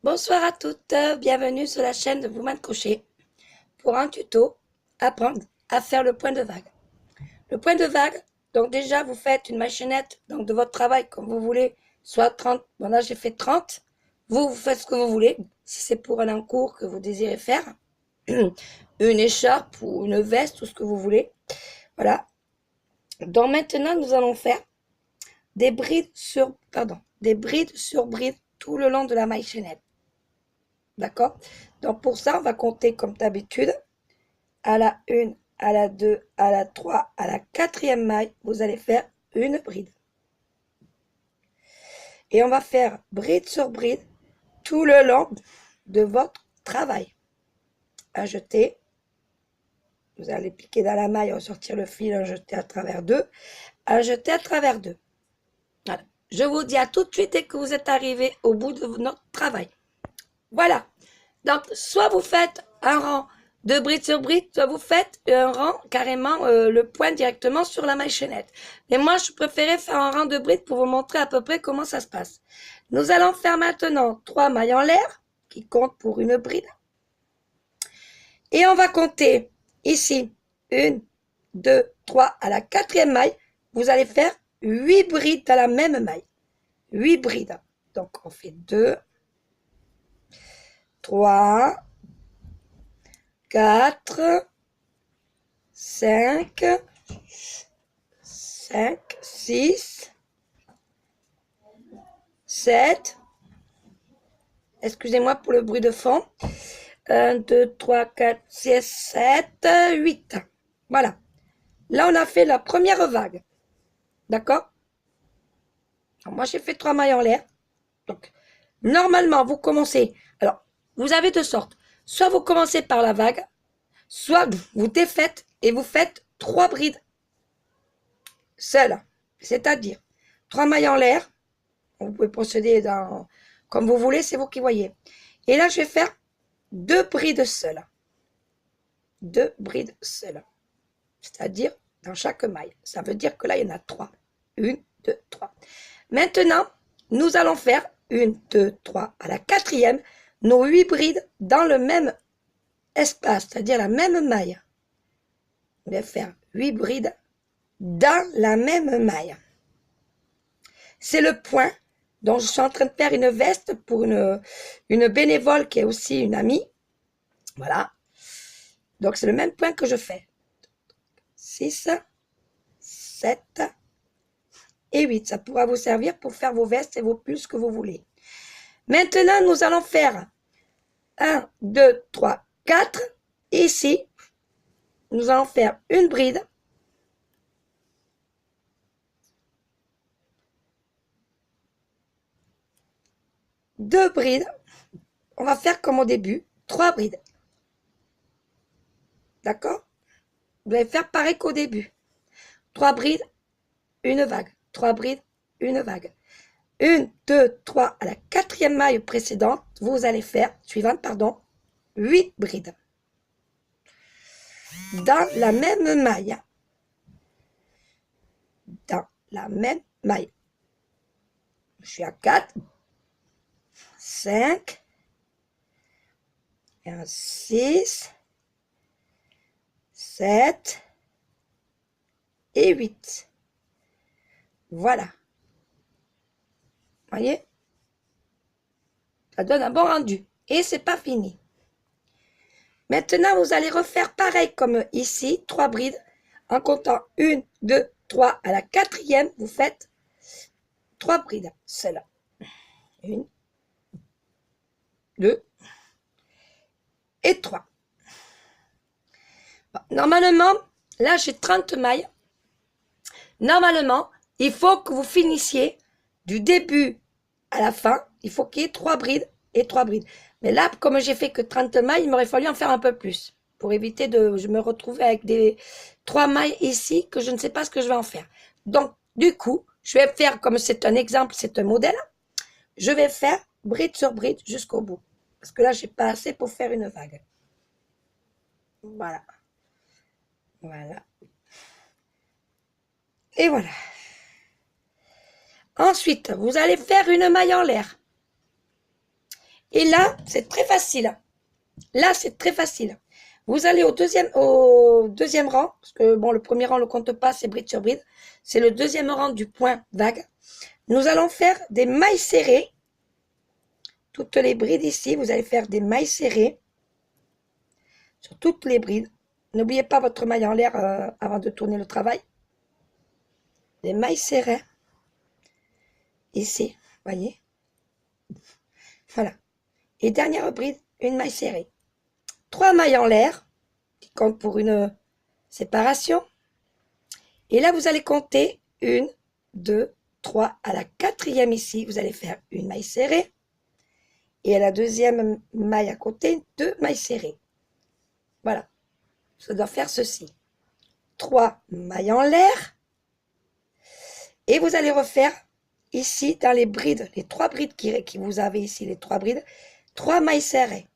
Bonsoir à toutes, bienvenue sur la chaîne de Woman Crochet pour un tuto apprendre à faire le point de vague. Le point de vague, donc déjà vous faites une machinette donc de votre travail comme vous voulez, soit 30, bon là j'ai fait 30, vous faites ce que vous voulez, si c'est pour un encours que vous désirez faire, une écharpe ou une veste ou ce que vous voulez, voilà. Donc maintenant nous allons faire des brides sur brides tout le long de la machinette. D'accord? Donc pour ça, on va compter comme d'habitude. À la 1, à la 2, à la 3, à la quatrième maille, vous allez faire une bride. Et on va faire bride sur bride tout le long de votre travail. Un jeté. Vous allez piquer dans la maille, ressortir le fil, un jeté à travers deux. Un jeté à travers deux. Voilà. Je vous dis à tout de suite dès que vous êtes arrivé au bout de notre travail. Voilà. Donc, soit vous faites un rang de bride sur bride, soit vous faites un rang carrément le point directement sur la machinette. Mais moi, je préférais faire un rang de bride pour vous montrer à peu près comment ça se passe. Nous allons faire maintenant 3 mailles en l'air, qui comptent pour une bride. Et on va compter ici, 1, 2, 3, à la quatrième maille, vous allez faire 8 brides à la même maille. 8 brides. Donc, on fait 2, 3, 4, 5, 6, 7, excusez-moi pour le bruit de fond, 1, 2, 3, 4, 6, 7, 8. Voilà. Là, on a fait la première vague. D'accord? Moi, j'ai fait 3 mailles en l'air. Donc, normalement, vous commencez. Alors, vous avez deux sortes. Soit vous commencez par la vague, soit vous défaites et vous faites 3 brides seules. C'est-à-dire 3 mailles en l'air. Vous pouvez procéder comme vous voulez, c'est vous qui voyez. Et là, je vais faire 2 brides seules. 2 brides seules. C'est-à-dire dans chaque maille. Ça veut dire que là, il y en a 3. 1, 2, 3. Maintenant, nous allons faire 1, 2, 3 à la quatrième, nos 8 brides dans le même espace, c'est-à-dire la même maille. On va faire 8 brides dans la même maille. C'est le point. Donc, je suis en train de faire une veste pour une bénévole qui est aussi une amie. Voilà. Donc, c'est le même point que je fais. 6, 7 et 8. Ça pourra vous servir pour faire vos vestes et vos pulls que vous voulez. Maintenant, nous allons faire 1, 2, 3, 4. Ici, nous allons faire une bride. Deux brides. On va faire comme au début, 3 brides. D'accord? Vous allez faire pareil qu'au début. 3 brides, une vague. 3 brides, une vague. 1, 2, 3 à la quatrième maille précédente, vous allez faire, suivante, pardon, 8 brides. Dans la même maille. Dans la même maille. Je suis à 4, 5, et un 6, 7 et 8. Voilà. Voyez? Ça donne un bon rendu. Et c'est pas fini. Maintenant, vous allez refaire pareil comme ici, 3 brides. En comptant 1, 2, 3 à la quatrième, vous faites 3 brides. Celle-là. 1, 2 et 3. Bon, normalement, là j'ai 30 mailles. Normalement, il faut que vous finissiez du début à la fin. Il faut qu'il y ait 3 brides et 3 brides. Mais là, comme j'ai fait que 30 mailles, il m'aurait fallu en faire un peu plus. Pour éviter de me retrouver avec des 3 mailles ici, que je ne sais pas ce que je vais en faire. Donc, du coup, je vais faire, comme c'est un exemple, c'est un modèle, je vais faire bride sur bride jusqu'au bout. Parce que là, j'ai pas assez pour faire une vague. Voilà. Voilà. Et voilà. Ensuite, vous allez faire une maille en l'air. Et là, c'est très facile. Là, c'est très facile. Vous allez au deuxième rang, parce que bon, le premier rang, on ne le compte pas, c'est bride sur bride. C'est le deuxième rang du point vague. Nous allons faire des mailles serrées. Toutes les brides ici, vous allez faire des mailles serrées sur toutes les brides. N'oubliez pas votre maille en l'air avant de tourner le travail. Des mailles serrées. Ici, voyez. Voilà. Et dernière bride, une maille serrée. 3 mailles en l'air, qui comptent pour une séparation. Et là, vous allez compter 1, 2, 3. À la quatrième ici, vous allez faire une maille serrée. Et à la deuxième maille à côté, 2 mailles serrées. Voilà. Ça doit faire ceci. 3 mailles en l'air. Et vous allez refaire ici, dans les brides, les 3 brides qui vous avez ici, les 3 brides, 3 mailles serrées.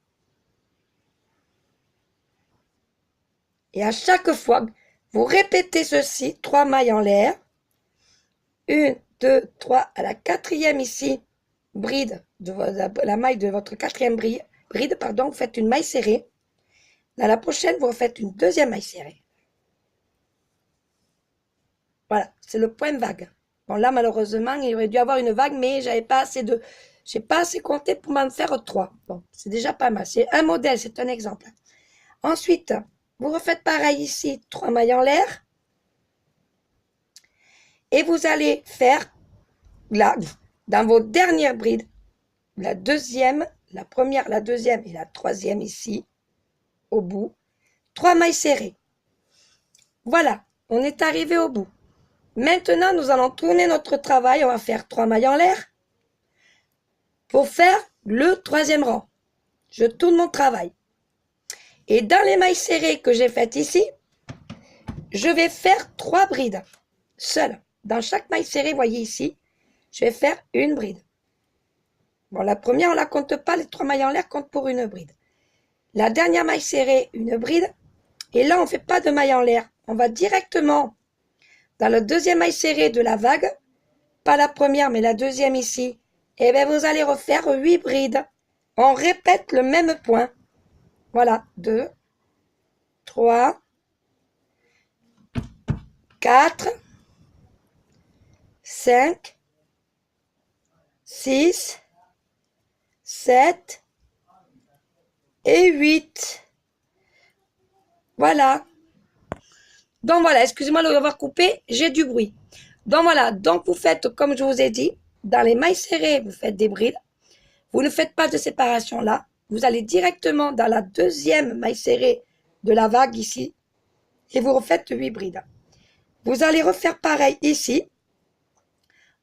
Et à chaque fois, vous répétez ceci, 3 mailles en l'air. 1, 2, 3, à la quatrième ici, bride, la maille de votre quatrième bride, pardon, vous faites une maille serrée. Dans la prochaine, vous refaites une deuxième maille serrée. Voilà, c'est le point vague. Bon, là, malheureusement, il aurait dû avoir une vague, mais j'ai pas assez compté pour m'en faire 3. Bon, c'est déjà pas mal. C'est un modèle, c'est un exemple. Ensuite, vous refaites pareil ici, 3 mailles en l'air. Et vous allez faire, là, dans vos dernières brides, la deuxième, la première, la deuxième et la troisième ici, au bout, 3 mailles serrées. Voilà, on est arrivé au bout. Maintenant, nous allons tourner notre travail. On va faire 3 mailles en l'air pour faire le troisième rang. Je tourne mon travail. Et dans les mailles serrées que j'ai faites ici, je vais faire 3 brides seules. Dans chaque maille serrée, voyez ici, je vais faire une bride. Bon, la première, on ne la compte pas. Les 3 mailles en l'air comptent pour une bride. La dernière maille serrée, une bride. Et là, on ne fait pas de maille en l'air. On va directement dans la deuxième maille serrée de la vague. Pas la première, mais la deuxième ici. Et bien, vous allez refaire 8 brides. On répète le même point. Voilà, 2, 3, 4, 5, 6, 7 et 8. Voilà. Donc voilà, excusez-moi de l'avoir coupé, j'ai du bruit. Donc voilà, donc vous faites comme je vous ai dit, dans les mailles serrées, vous faites des brides. Vous ne faites pas de séparation là. Vous allez directement dans la deuxième maille serrée de la vague ici et vous refaites 8 brides. Vous allez refaire pareil ici.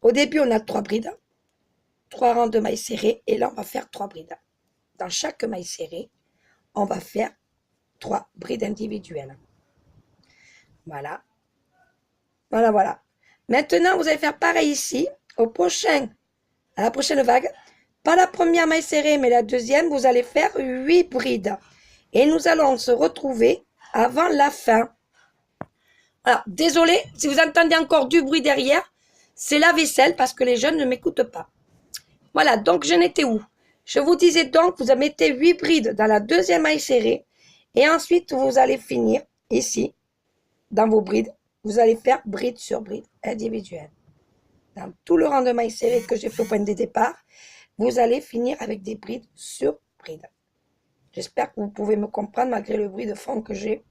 Au début, on a 3 brides, 3 rangs de mailles serrées et là, on va faire 3 brides. Dans chaque maille serrée, on va faire 3 brides individuelles. Voilà. Voilà, voilà. Maintenant, vous allez faire pareil ici. À la prochaine vague, pas la première maille serrée, mais la deuxième, vous allez faire 8 brides. Et nous allons se retrouver avant la fin. Alors, désolé, si vous entendez encore du bruit derrière, c'est la vaisselle parce que les jeunes ne m'écoutent pas. Voilà, donc j'en étais où? Je vous disais donc, vous mettez 8 brides dans la deuxième maille serrée. Et ensuite, vous allez finir ici, dans vos brides. Vous allez faire bride sur bride individuelle. Dans tout le rang de mailles serrées que j'ai fait au point de départ, vous allez finir avec des brides sur brides. J'espère que vous pouvez me comprendre malgré le bruit de fond que j'ai.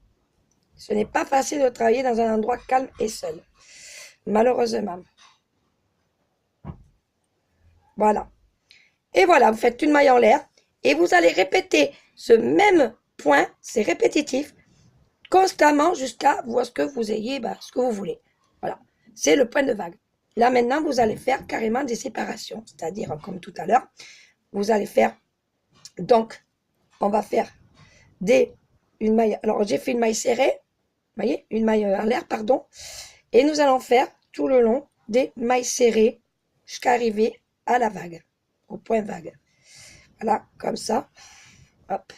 Ce n'est pas facile de travailler dans un endroit calme et seul. Malheureusement. Voilà. Et voilà, vous faites une maille en l'air et vous allez répéter ce même point, c'est répétitif, constamment jusqu'à ce que vous ayez ce que vous voulez. Voilà, c'est le point de vague. Là maintenant, vous allez faire carrément des séparations, c'est-à-dire comme tout à l'heure, vous allez faire, donc, on va faire une maille, alors j'ai fait une maille serrée, vous voyez, une maille en l'air, pardon, et nous allons faire tout le long des mailles serrées jusqu'à arriver à la vague, au point vague. Voilà, comme ça, hop,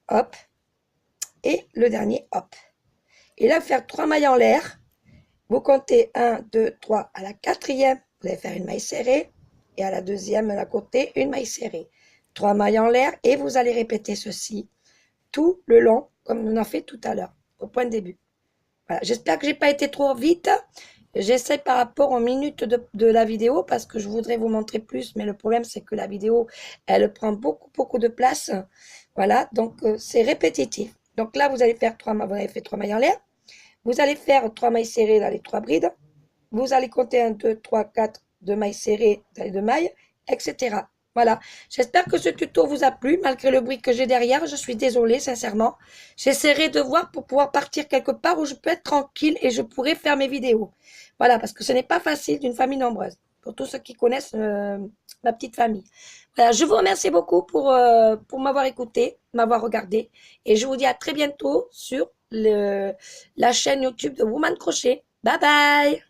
hop, et le dernier, hop. Et là, faire 3 mailles en l'air. Vous comptez 1, 2, 3. À la quatrième, vous allez faire une maille serrée. Et à la deuxième, à côté, une maille serrée. 3 mailles en l'air et vous allez répéter ceci tout le long, comme on a fait tout à l'heure, au point de début. Voilà, j'espère que j'ai pas été trop vite. J'essaie par rapport aux minutes de la vidéo parce que je voudrais vous montrer plus, mais le problème c'est que la vidéo, elle prend beaucoup de place. Voilà, donc c'est répétitif. Donc là, vous allez faire vous avez fait 3 mailles en l'air. Vous allez faire 3 mailles serrées dans les 3 brides. Vous allez compter 1, 2, 3, 4 de mailles serrées dans les 2 mailles, etc. Voilà, j'espère que ce tuto vous a plu, malgré le bruit que j'ai derrière, je suis désolée, sincèrement. J'essaierai de voir pour pouvoir partir quelque part où je peux être tranquille et je pourrai faire mes vidéos. Voilà, parce que ce n'est pas facile d'une famille nombreuse, pour tous ceux qui connaissent ma petite famille. Voilà, je vous remercie beaucoup pour m'avoir écouté, m'avoir regardé, et je vous dis à très bientôt sur la chaîne YouTube de Woman Crochet. Bye bye!